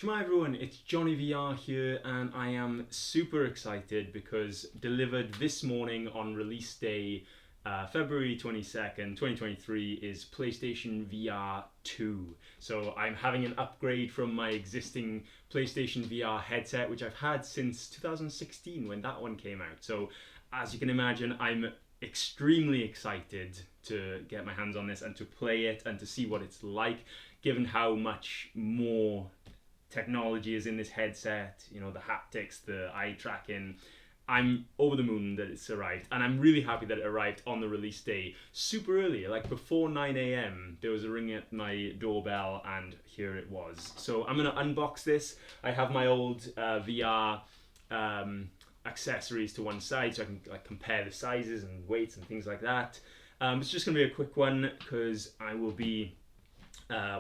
Shemai everyone, it's JonnyVR here and I am super excited because delivered this morning on release day, February 22nd, 2023 is PlayStation VR2. So I'm having an upgrade from my existing PlayStation VR headset, which I've had since 2016 when that one came out. So as you can imagine, I'm extremely excited to get my hands on this and to play it and to see what it's like, given how much more technology is in this headset, you know, the haptics, the eye tracking. I'm over the moon that it's arrived, and I'm really happy that it arrived on the release day super early, like before 9 a.m. there was a ring at my doorbell and here it was. So I'm gonna unbox this. I have my old VR accessories to one side so I can like compare the sizes and weights and things like that. It's just gonna be a quick one because I will be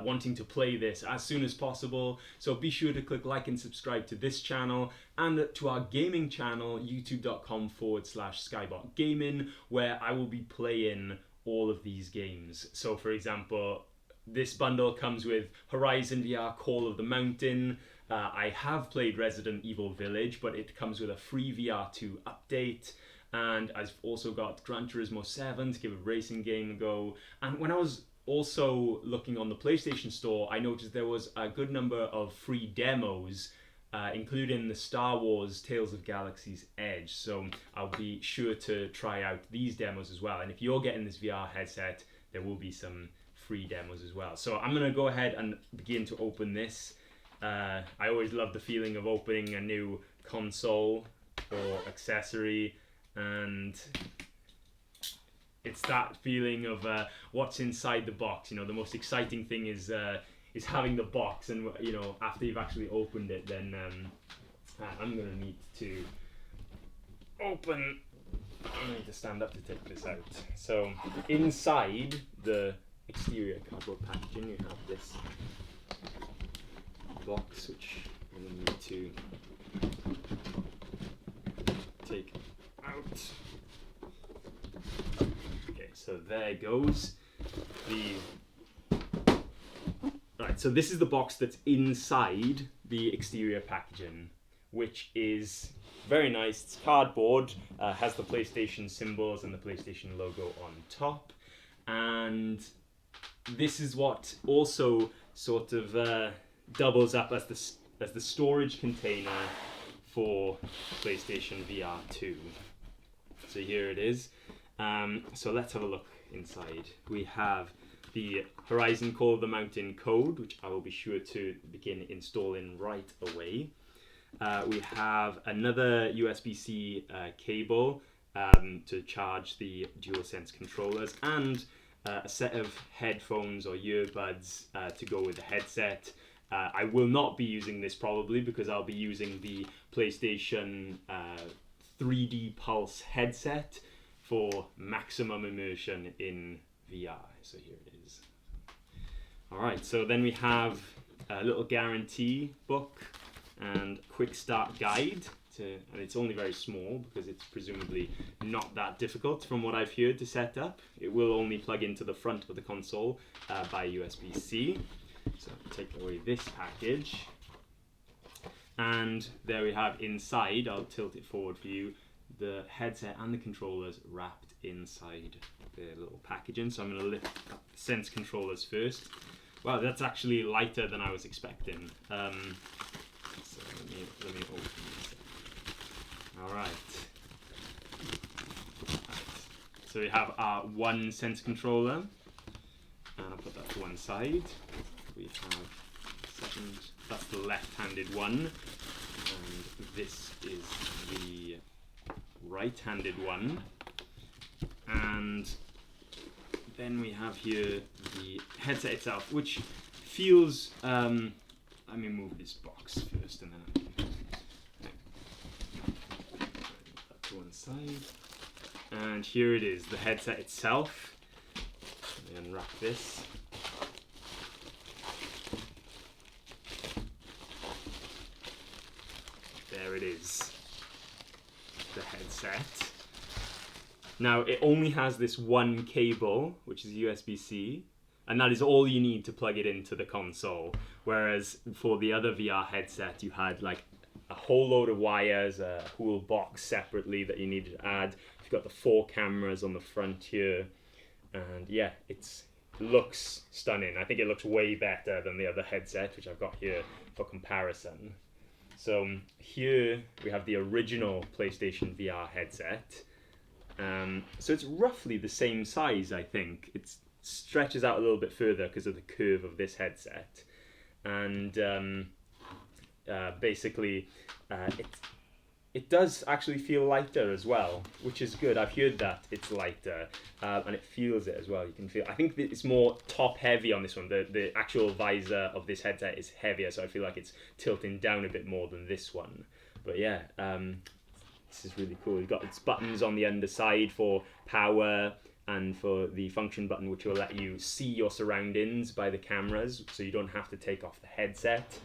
wanting to play this as soon as possible, so be sure to click like and subscribe to this channel and to our gaming channel, youtube.com/skybotgaming, where I will be playing all of these games. So for example, this bundle comes with Horizon VR Call of the Mountain. I have played Resident Evil Village, but it comes with a free VR2 update. And I've also got Gran Turismo 7 to give a racing game a go. And when I was also looking on the PlayStation Store, I noticed there was a good number of free demos, including the Star Wars Tales of Galaxy's Edge. So I'll be sure to try out these demos as well. And if you're getting this VR headset, there will be some free demos as well. So I'm going to go ahead and begin to open this. I always love the feeling of opening a new console or accessory, and it's that feeling of what's inside the box. You know, the most exciting thing is having the box, and you know, after you've actually opened it, then I'm gonna need to open. I need to stand up to take this out. So inside the exterior cardboard packaging, you have this box, which I'm gonna need to take out. So there goes right, so this is the box that's inside the exterior packaging, which is very nice. It's cardboard, has the PlayStation symbols and the PlayStation logo on top, and this is what also sort of doubles up as the storage container for PlayStation VR2. So here it is. So let's have a look inside. We have the Horizon Call of the Mountain code, which I will be sure to begin installing right away. We have another USB-C cable to charge the DualSense controllers, and a set of headphones or earbuds to go with the headset. I will not be using this probably because I'll be using the PlayStation 3D Pulse headset for maximum immersion in VR. So here it is. Alright, so then we have a little guarantee book and quick start guide, and it's only very small because it's presumably not that difficult from what I've heard to set up. It will only plug into the front of the console by USB-C. So I'll take away this package. And there we have inside, I'll tilt it forward for you, the headset and the controllers wrapped inside the little packaging. So I'm going to lift up the Sense controllers first. Wow, that's actually lighter than I was expecting. So let me open this. All right. So we have our one Sense controller, and I'll put that to one side. We have second. That's the left-handed one, and this is the right-handed one. And then we have here the headset itself, which feels let me move this box first and then I can put that to one side. And here it is, the headset itself. Let me unwrap this. There it is, the headset. Now it only has this one cable, which is USB-C, and that is all you need to plug it into the console. Whereas for the other VR headset, you had like a whole load of wires, a whole box separately that you needed to add. You've got the 4 cameras on the front here, and yeah, it looks stunning. I think it looks way better than the other headset, which I've got here for comparison. So here we have the original PlayStation VR headset. So it's roughly the same size, I think. It stretches out a little bit further because of the curve of this headset. And basically, it does actually feel lighter as well, which is good. I've heard that it's lighter, and it feels it as well. You can feel. I think it's more top heavy on this one. The actual visor of this headset is heavier, so I feel like it's tilting down a bit more than this one. But yeah, this is really cool. You've got its buttons on the underside for power and for the function button, which will let you see your surroundings by the cameras, so you don't have to take off the headset.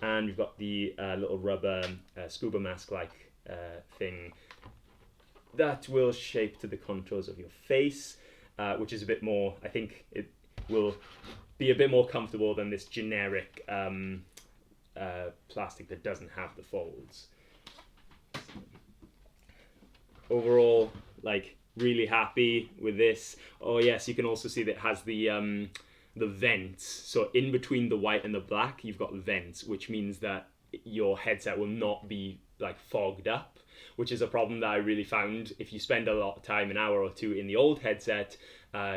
And we've got the little rubber scuba mask-like thing that will shape to the contours of your face, which is a bit more, I think it will be a bit more comfortable than this generic plastic that doesn't have the folds. Overall, like, really happy with this. Oh yes, you can also see that it has the vents. So in between the white and the black, you've got vents, which means that your headset will not be like fogged up, which is a problem that I really found. If you spend a lot of time, an hour or two in the old headset,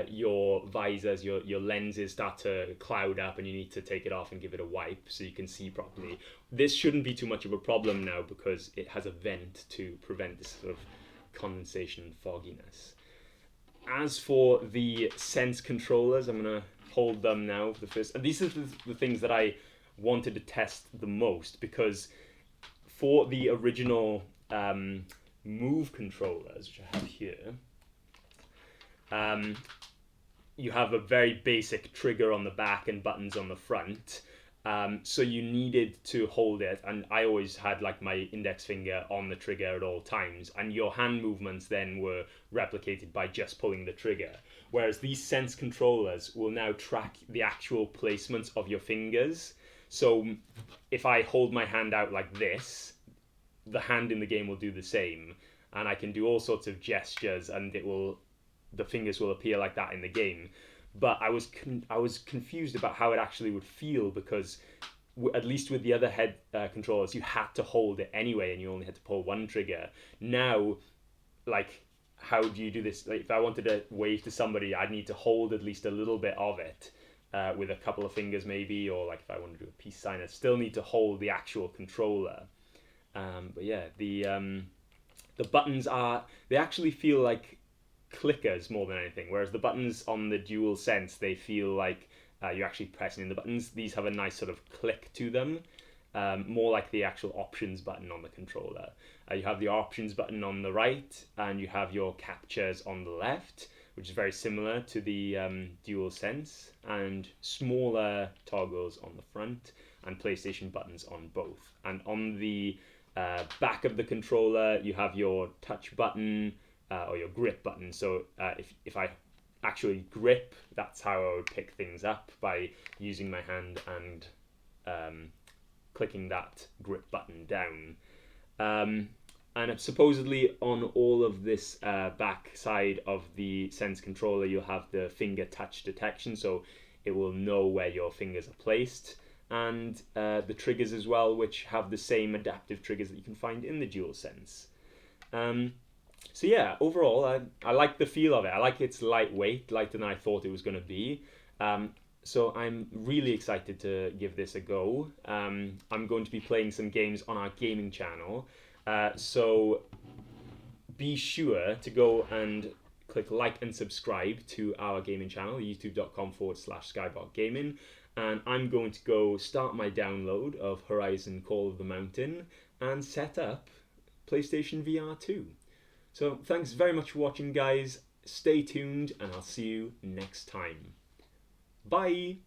your visors, your lenses start to cloud up and you need to take it off and give it a wipe so you can see properly. This shouldn't be too much of a problem now because it has a vent to prevent this sort of condensation and fogginess. As for the Sense controllers, I'm going to hold them now for the first. And these are the things that I wanted to test the most, because for the original Move controllers, which I have here, you have a very basic trigger on the back and buttons on the front. So you needed to hold it, and I always had like my index finger on the trigger at all times, and your hand movements then were replicated by just pulling the trigger. Whereas these Sense controllers will now track the actual placements of your fingers. So if I hold my hand out like this, the hand in the game will do the same, and I can do all sorts of gestures, and the fingers will appear like that in the game. But I was confused about how it actually would feel, because at least with the other head controllers, you had to hold it anyway, and you only had to pull one trigger. Now, like, how do you do this? Like, if I wanted to wave to somebody, I'd need to hold at least a little bit of it with a couple of fingers maybe, or like if I want to do a peace sign, I'd still need to hold the actual controller. But yeah, the buttons they actually feel like clickers more than anything, whereas the buttons on the Dual Sense, they feel like you're actually pressing in the buttons. These have a nice sort of click to them, more like the actual options button on the controller. You have the options button on the right, and you have your captures on the left, which is very similar to the Dual Sense, and smaller toggles on the front, and PlayStation buttons on both. And on the back of the controller, you have your touch button, or your grip button. So if I actually grip, that's how I would pick things up, by using my hand and clicking that grip button down. And supposedly on all of this back side of the Sense controller, you'll have the finger touch detection, so it will know where your fingers are placed, and the triggers as well, which have the same adaptive triggers that you can find in the Dual Sense. So yeah, overall, I like the feel of it. I like it's lightweight, lighter than I thought it was going to be. So I'm really excited to give this a go. I'm going to be playing some games on our gaming channel. So be sure to go and click like and subscribe to our gaming channel, youtube.com/skybotgaming. And I'm going to go start my download of Horizon Call of the Mountain and set up PlayStation VR2. So thanks very much for watching, guys. Stay tuned, and I'll see you next time. Bye!